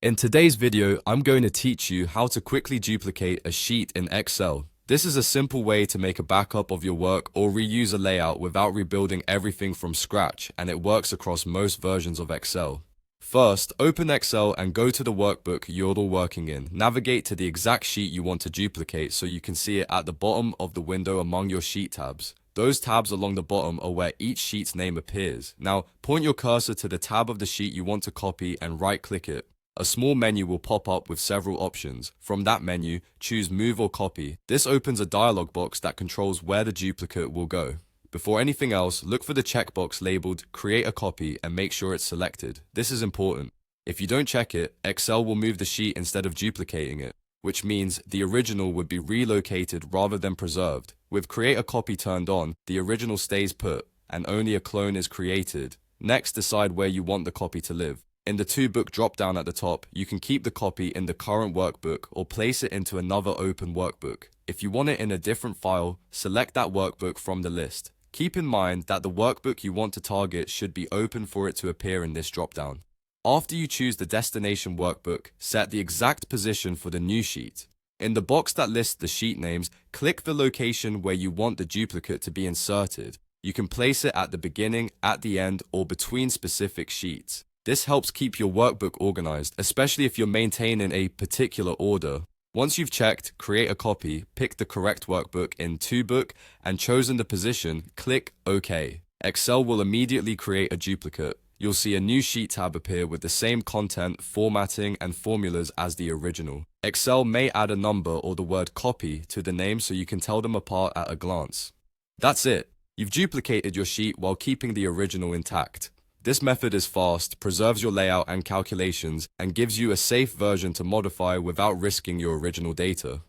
In today's video, I'm going to teach you how to quickly duplicate a sheet in Excel. This is a simple way to make a backup of your work or reuse a layout without rebuilding everything from scratch, and it works across most versions of Excel. First, open Excel and go to the workbook you're working in. Navigate to the exact sheet you want to duplicate so you can see it at the bottom of the window among your sheet tabs. Those tabs along the bottom are where each sheet's name appears. Now, point your cursor to the tab of the sheet you want to copy and right-click it. A small menu will pop up with several options. From that menu, choose Move or Copy. This opens a dialog box that controls where the duplicate will go. Before anything else, look for the checkbox labeled Create a Copy and make sure it's selected. This is important. If you don't check it, Excel will move the sheet instead of duplicating it, which means the original would be relocated rather than preserved. With Create a Copy turned on, the original stays put, and only a clone is created. Next, decide where you want the copy to live. In the To Book drop-down at the top, you can keep the copy in the current workbook or place it into another open workbook. If you want it in a different file, select that workbook from the list. Keep in mind that the workbook you want to target should be open for it to appear in this drop-down. After you choose the destination workbook, set the exact position for the new sheet. In the box that lists the sheet names, click the location where you want the duplicate to be inserted. You can place it at the beginning, at the end, or between specific sheets. This helps keep your workbook organized, especially if you're maintaining a particular order. Once you've checked Create a Copy, pick the correct workbook in To Book and chosen the position, click OK. Excel will immediately create a duplicate. You'll see a new sheet tab appear with the same content, formatting, and formulas as the original. Excel may add a number or the word copy to the name so you can tell them apart at a glance. That's it. You've duplicated your sheet while keeping the original intact. This method is fast, preserves your layout and calculations, and gives you a safe version to modify without risking your original data.